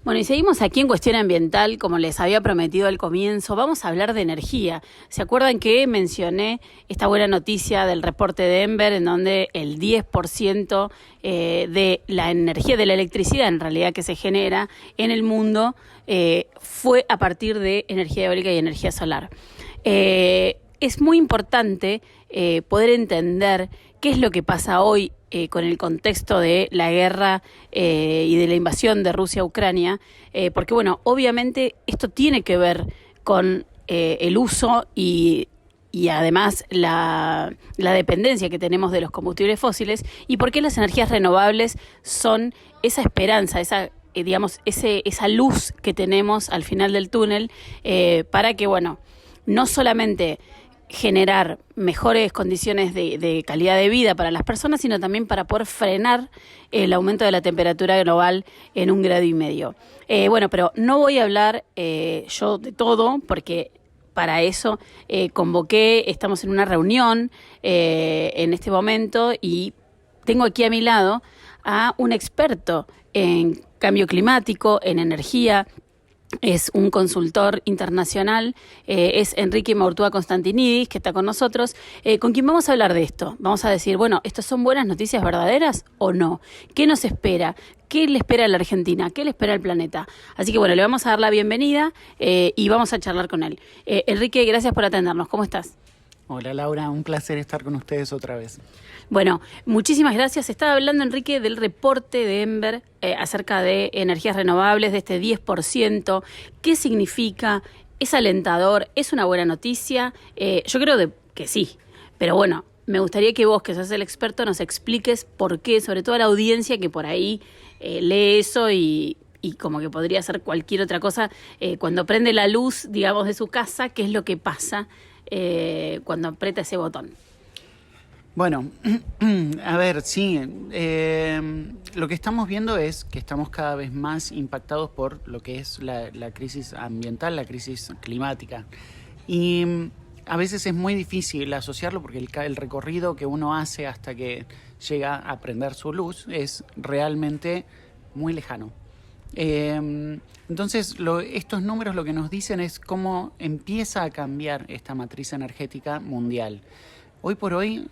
Bueno, y seguimos aquí en Cuestión Ambiental, como les había prometido al comienzo, vamos a hablar de energía. ¿Se acuerdan que mencioné esta buena noticia del reporte de Denver, en donde el 10% de la energía, de la electricidad en realidad que se genera en el mundo, fue a partir de energía eólica y energía solar? Es muy importante poder entender qué es lo que pasa hoy con el contexto de la guerra y de la invasión de Rusia a Ucrania, porque bueno, obviamente esto tiene que ver con el uso y además la dependencia que tenemos de los combustibles fósiles, y por qué las energías renovables son esa esperanza, esa luz que tenemos al final del túnel, para que, bueno, no solamente generar mejores condiciones de calidad de vida para las personas, sino también para poder frenar el aumento de la temperatura global en 1,5 grados. Bueno, pero no voy a hablar yo de todo, porque para eso convoqué, estamos en una reunión en este momento, y tengo aquí a mi lado a un experto en cambio climático, en energía. Es un consultor internacional, es Enrique Maurtúa Constantinidis, que está con nosotros, con quien vamos a hablar de esto. Vamos a decir, bueno, ¿estas son buenas noticias verdaderas o no? ¿Qué nos espera? ¿Qué le espera a la Argentina? ¿Qué le espera al planeta? Así que bueno, le vamos a dar la bienvenida y vamos a charlar con él. Enrique, gracias por atendernos. ¿Cómo estás? Hola Laura, un placer estar con ustedes otra vez. Bueno, muchísimas gracias. Estaba hablando, Enrique, del reporte de Denver acerca de energías renovables, de este 10%. ¿Qué significa? ¿Es alentador? ¿Es una buena noticia? Yo creo que sí, pero bueno, me gustaría que vos, que sos el experto, nos expliques por qué, sobre todo a la audiencia que por ahí lee eso y como que podría ser cualquier otra cosa, cuando prende la luz, digamos, de su casa, ¿qué es lo que pasa cuando aprieta ese botón? Bueno, a ver, sí, lo que estamos viendo es que estamos cada vez más impactados por lo que es la crisis ambiental, la crisis climática. Y a veces es muy difícil asociarlo porque el recorrido que uno hace hasta que llega a prender su luz es realmente muy lejano. Entonces, estos números lo que nos dicen es cómo empieza a cambiar esta matriz energética mundial. Hoy por hoy,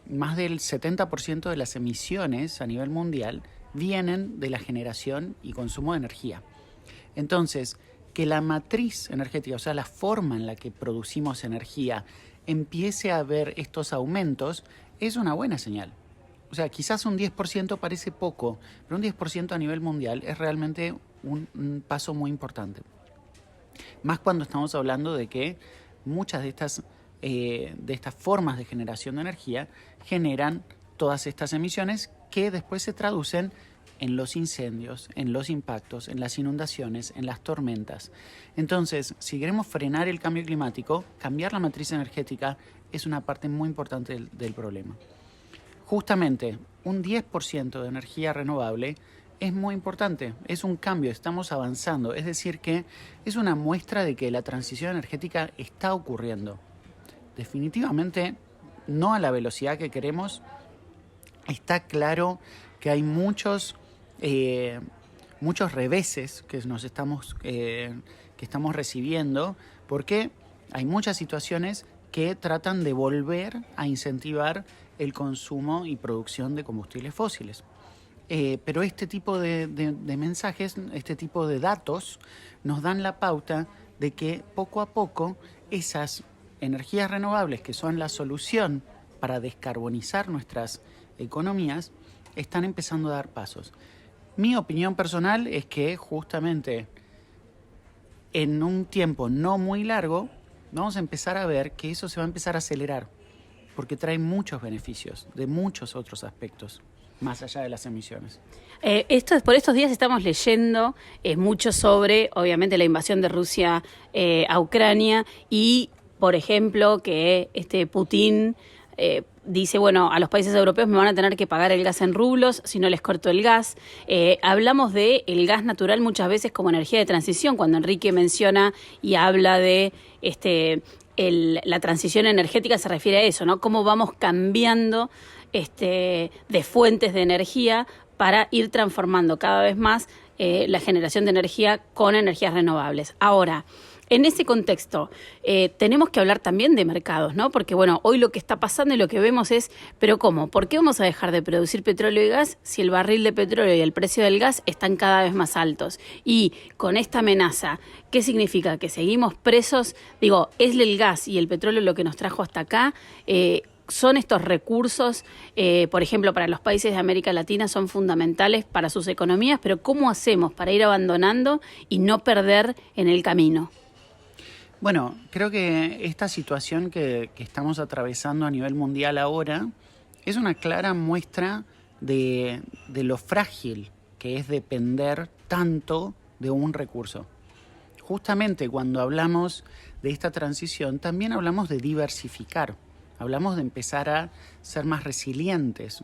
más del 70% de las emisiones a nivel mundial vienen de la generación y consumo de energía. Entonces, que la matriz energética, o sea, la forma en la que producimos energía, empiece a ver estos aumentos, es una buena señal. O sea, quizás un 10% parece poco, pero un 10% a nivel mundial es realmente un paso muy importante. Más cuando estamos hablando de que muchas de estas formas de generación de energía generan todas estas emisiones que después se traducen en los incendios, en los impactos, en las inundaciones, en las tormentas. Entonces, si queremos frenar el cambio climático, cambiar la matriz energética es una parte muy importante del problema. Justamente, un 10% de energía renovable es muy importante, es un cambio, estamos avanzando, es decir que es una muestra de que la transición energética está ocurriendo. Definitivamente no a la velocidad que queremos. Está claro que hay muchos reveses que estamos recibiendo, porque hay muchas situaciones que tratan de volver a incentivar el consumo y producción de combustibles fósiles. Pero este tipo de mensajes, este tipo de datos nos dan la pauta de que poco a poco esas energías renovables, que son la solución para descarbonizar nuestras economías, están empezando a dar pasos. Mi opinión personal es que justamente en un tiempo no muy largo vamos a empezar a ver que eso se va a empezar a acelerar, porque trae muchos beneficios de muchos otros aspectos, más allá de las emisiones. Por estos días estamos leyendo mucho sobre, obviamente, la invasión de Rusia a Ucrania y, por ejemplo, que Putin dice, bueno, a los países europeos me van a tener que pagar el gas en rublos si no les corto el gas. Hablamos de el gas natural muchas veces como energía de transición, cuando Enrique menciona y habla de la transición energética, se refiere a eso, ¿no? Cómo vamos cambiando de fuentes de energía para ir transformando cada vez más la generación de energía con energías renovables. Ahora, en ese contexto, tenemos que hablar también de mercados, ¿no? Porque, bueno, hoy lo que está pasando y lo que vemos es, ¿pero cómo? ¿Por qué vamos a dejar de producir petróleo y gas si el barril de petróleo y el precio del gas están cada vez más altos? Y con esta amenaza, ¿qué significa? ¿Que seguimos presos? Digo, ¿es el gas y el petróleo lo que nos trajo hasta acá? Son estos recursos, por ejemplo, para los países de América Latina son fundamentales para sus economías, pero ¿cómo hacemos para ir abandonando y no perder en el camino? Bueno, creo que esta situación que estamos atravesando a nivel mundial ahora es una clara muestra de lo frágil que es depender tanto de un recurso. Justamente cuando hablamos de esta transición, también hablamos de diversificar, hablamos de empezar a ser más resilientes.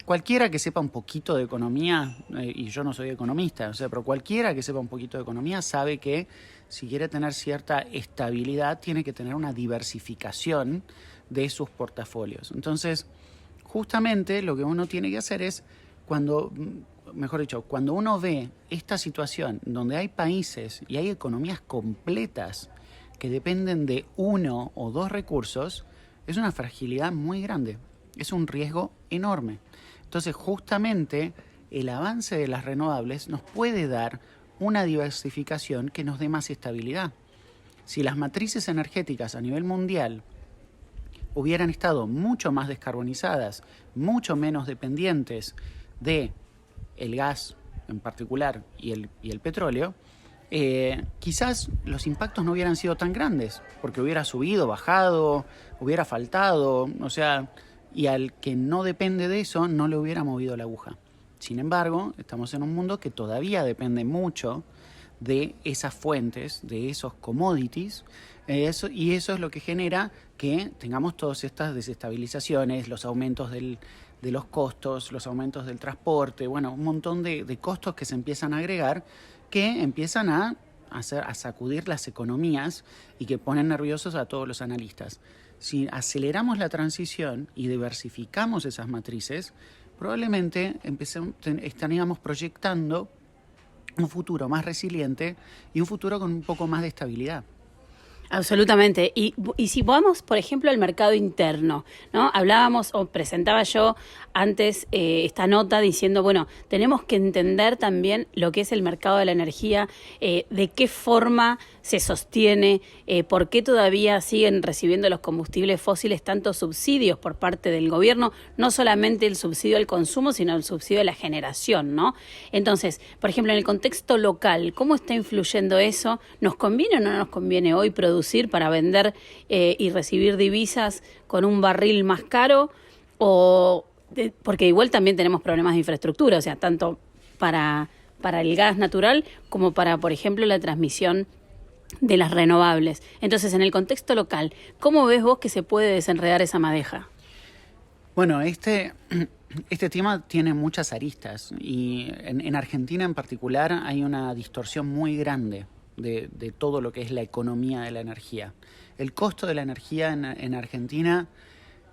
Cualquiera que sepa un poquito de economía, y yo no soy economista, o sea, pero cualquiera que sepa un poquito de economía sabe que si quiere tener cierta estabilidad, tiene que tener una diversificación de sus portafolios. Entonces, justamente lo que uno tiene que hacer es, cuando uno ve esta situación donde hay países y hay economías completas que dependen de uno o dos recursos, es una fragilidad muy grande, es un riesgo enorme. Entonces, justamente el avance de las renovables nos puede dar una diversificación que nos dé más estabilidad. Si las matrices energéticas a nivel mundial hubieran estado mucho más descarbonizadas, mucho menos dependientes de el gas en particular y el petróleo, quizás los impactos no hubieran sido tan grandes, porque hubiera subido, bajado, hubiera faltado, o sea, y al que no depende de eso no le hubiera movido la aguja. Sin embargo, estamos en un mundo que todavía depende mucho de esas fuentes, de esos commodities, y eso es lo que genera que tengamos todas estas desestabilizaciones, los aumentos de los costos, los aumentos del transporte, bueno, un montón de costos que se empiezan a agregar, que empiezan a sacudir las economías y que ponen nerviosos a todos los analistas. Si aceleramos la transición y diversificamos esas matrices, probablemente estaríamos proyectando un futuro más resiliente y un futuro con un poco más de estabilidad. Absolutamente. Y si vamos, por ejemplo, al mercado interno, ¿no? Hablábamos o presentaba yo antes esta nota diciendo, bueno, tenemos que entender también lo que es el mercado de la energía, de qué forma se sostiene, por qué todavía siguen recibiendo los combustibles fósiles tantos subsidios por parte del gobierno, no solamente el subsidio al consumo, sino el subsidio a la generación, ¿no? Entonces, por ejemplo, en el contexto local, ¿cómo está influyendo eso? ¿Nos conviene o no nos conviene hoy producir para vender y recibir divisas con un barril más caro? Porque igual también tenemos problemas de infraestructura, o sea, tanto para el gas natural como para, por ejemplo, la transmisión de las renovables. Entonces, en el contexto local, ¿cómo ves vos que se puede desenredar esa madeja? Bueno, este tema tiene muchas aristas y en Argentina en particular hay una distorsión muy grande de todo lo que es la economía de la energía. El costo de la energía en Argentina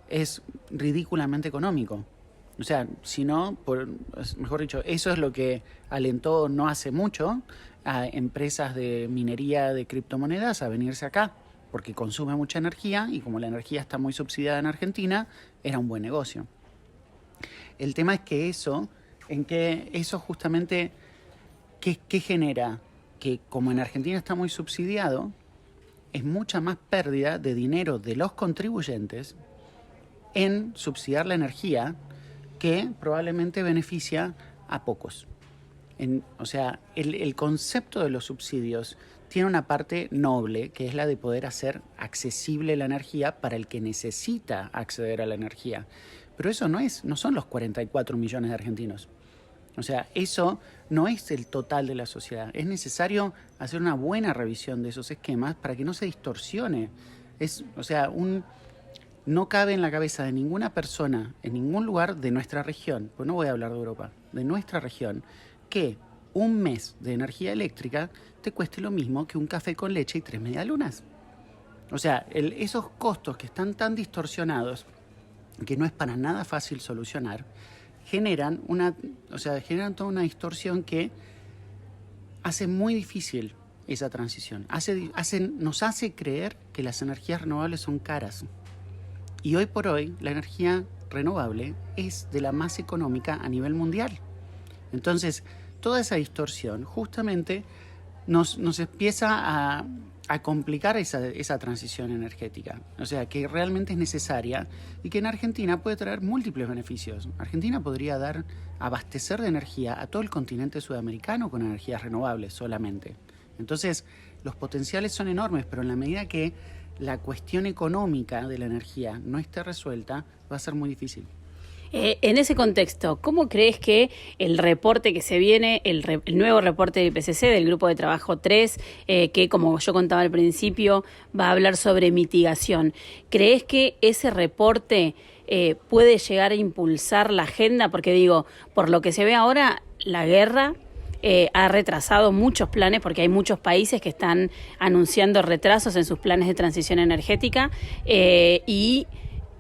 es ridículamente económico. O sea, si no, mejor dicho, eso es lo que alentó no hace mucho a empresas de minería de criptomonedas a venirse acá, porque consume mucha energía y como la energía está muy subsidiada en Argentina, era un buen negocio. El tema es que eso justamente, ¿qué genera? Que como en Argentina está muy subsidiado, es mucha más pérdida de dinero de los contribuyentes en subsidiar la energía que probablemente beneficia a pocos. O sea, el concepto de los subsidios tiene una parte noble, que es la de poder hacer accesible la energía para el que necesita acceder a la energía. Pero eso no son los 44 millones de argentinos. O sea, eso no es el total de la sociedad. Es necesario hacer una buena revisión de esos esquemas para que no se distorsione. No cabe en la cabeza de ninguna persona, en ningún lugar de nuestra región, pues no voy a hablar de Europa, de nuestra región, que un mes de energía eléctrica te cueste lo mismo que un café con leche y 3 medialunas. O sea, esos costos que están tan distorsionados, que no es para nada fácil solucionar, generan toda una distorsión que hace muy difícil esa transición. Nos hace creer que las energías renovables son caras. Y hoy por hoy la energía renovable es de la más económica a nivel mundial. Entonces, toda esa distorsión justamente nos empieza a complicar esa transición energética. O sea, que realmente es necesaria y que en Argentina puede traer múltiples beneficios. Argentina podría abastecer de energía a todo el continente sudamericano con energías renovables solamente. Entonces, los potenciales son enormes, pero en la medida que la cuestión económica de la energía no esté resuelta, va a ser muy difícil. En ese contexto, ¿cómo crees que el reporte que se viene, el nuevo reporte del IPCC, del Grupo de Trabajo 3, que como yo contaba al principio, va a hablar sobre mitigación, ¿crees que ese reporte puede llegar a impulsar la agenda? Porque digo, por lo que se ve ahora, la guerra ha retrasado muchos planes porque hay muchos países que están anunciando retrasos en sus planes de transición energética y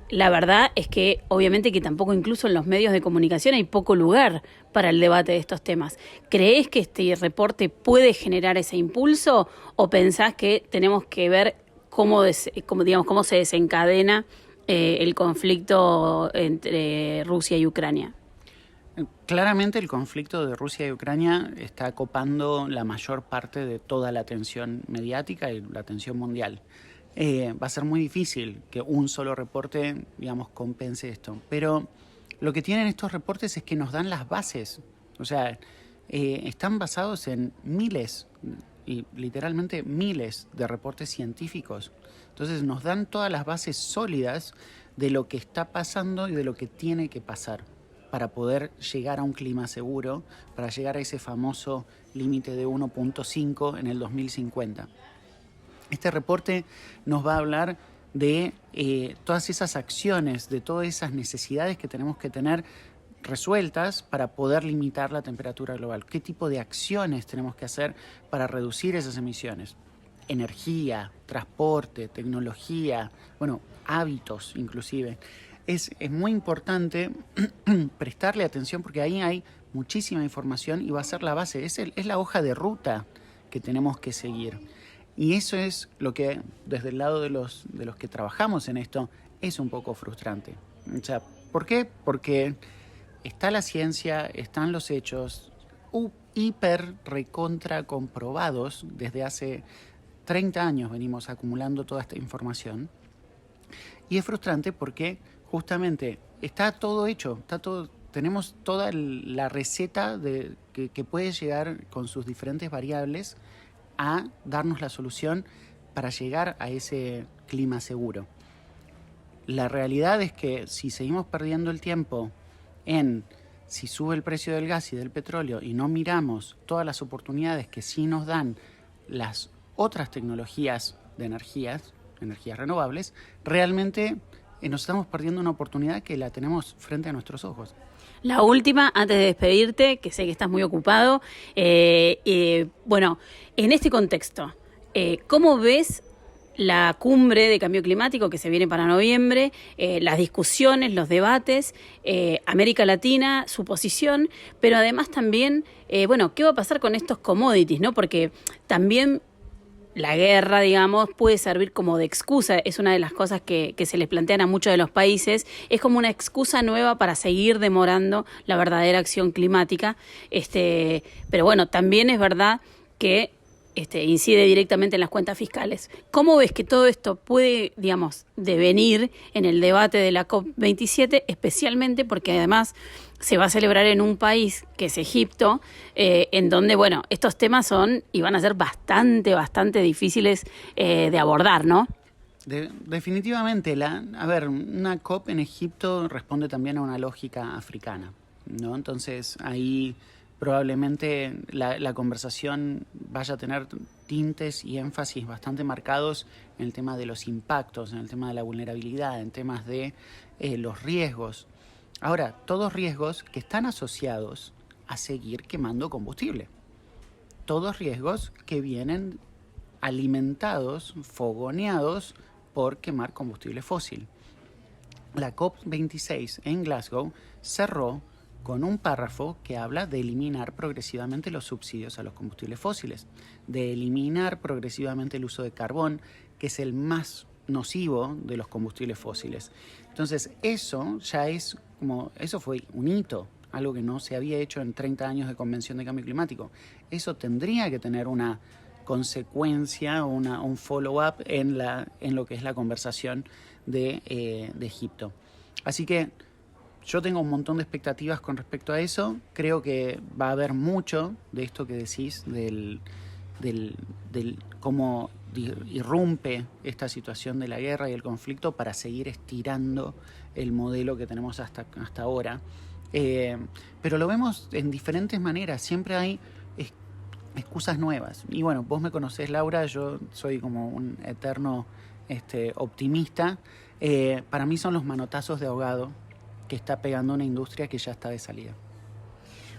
la verdad es que obviamente que tampoco incluso en los medios de comunicación hay poco lugar para el debate de estos temas. ¿Crees que este reporte puede generar ese impulso o pensás que tenemos que ver cómo se desencadena el conflicto entre Rusia y Ucrania? Claramente el conflicto de Rusia y Ucrania está copando la mayor parte de toda la atención mediática y la atención mundial. Va a ser muy difícil que un solo reporte, compense esto. Pero lo que tienen estos reportes es que nos dan las bases. O sea, están basados en miles, y literalmente miles de reportes científicos. Entonces nos dan todas las bases sólidas de lo que está pasando y de lo que tiene que pasar para poder llegar a un clima seguro, para llegar a ese famoso límite de 1.5 en el 2050. Este reporte nos va a hablar de todas esas acciones, de todas esas necesidades que tenemos que tener resueltas para poder limitar la temperatura global. ¿Qué tipo de acciones tenemos que hacer para reducir esas emisiones? Energía, transporte, tecnología, hábitos inclusive. Es muy importante prestarle atención porque ahí hay muchísima información y va a ser la base, es la hoja de ruta que tenemos que seguir. Y eso es lo que, desde el lado de los que trabajamos en esto, es un poco frustrante. O sea, ¿por qué? Porque está la ciencia, están los hechos, hiper recontra comprobados. Desde hace 30 años venimos acumulando toda esta información. Y es frustrante porque justamente está todo hecho, tenemos toda la receta que puede llegar con sus diferentes variables a darnos la solución para llegar a ese clima seguro. La realidad es que si seguimos perdiendo el tiempo en si sube el precio del gas y del petróleo y no miramos todas las oportunidades que sí nos dan las otras tecnologías de energías renovables, realmente nos estamos perdiendo una oportunidad que la tenemos frente a nuestros ojos. La última, antes de despedirte, que sé que estás muy ocupado. En este contexto, ¿cómo ves la cumbre de cambio climático que se viene para noviembre, las discusiones, los debates, América Latina, su posición, pero además también, ¿qué va a pasar con estos commodities, ¿no? Porque también la guerra, puede servir como de excusa. Es una de las cosas que se les plantean a muchos de los países. Es como una excusa nueva para seguir demorando la verdadera acción climática. Pero también es verdad que incide directamente en las cuentas fiscales. ¿Cómo ves que todo esto puede, devenir en el debate de la COP27, especialmente porque además se va a celebrar en un país que es Egipto, en donde, estos temas son y van a ser bastante difíciles de abordar, ¿no? Definitivamente. Una COP en Egipto responde también a una lógica africana, ¿no? Entonces, ahí probablemente la conversación vaya a tener tintes y énfasis bastante marcados en el tema de los impactos, en el tema de la vulnerabilidad, en temas de los riesgos. Ahora, todos riesgos que están asociados a seguir quemando combustible. Todos riesgos que vienen alimentados, fogoneados por quemar combustible fósil. La COP26 en Glasgow cerró con un párrafo que habla de eliminar progresivamente los subsidios a los combustibles fósiles, de eliminar progresivamente el uso de carbón, que es el más nocivo de los combustibles fósiles. Entonces, eso fue un hito, algo que no se había hecho en 30 años de Convención de Cambio Climático. Eso tendría que tener una consecuencia, un follow-up en lo que es la conversación de Egipto. Así que yo tengo un montón de expectativas con respecto a eso. Creo que va a haber mucho de esto que decís, del cómo irrumpe esta situación de la guerra y el conflicto para seguir estirando el modelo que tenemos hasta ahora. Pero lo vemos en diferentes maneras. Siempre hay excusas nuevas. Y bueno, vos me conocés, Laura, yo soy como un eterno optimista. Para mí son los manotazos de ahogado que está pegando una industria que ya está de salida.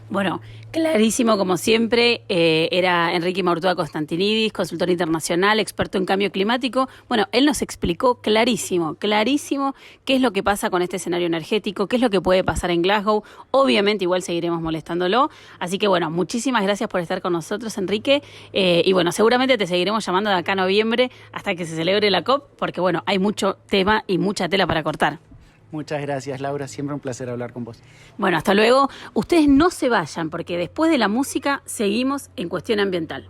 Bueno, clarísimo como siempre, era Enrique Maurtúa Constantinidis, consultor internacional, experto en cambio climático. Bueno, él nos explicó clarísimo qué es lo que pasa con este escenario energético, qué es lo que puede pasar en Glasgow. Obviamente igual seguiremos molestándolo. Así que bueno, muchísimas gracias por estar con nosotros, Enrique. Y bueno, seguramente te seguiremos llamando de acá a noviembre hasta que se celebre la COP, porque bueno, hay mucho tema y mucha tela para cortar. Muchas gracias, Laura. Siempre un placer hablar con vos. Bueno, hasta luego. Ustedes no se vayan porque después de la música seguimos en Cuestión Ambiental.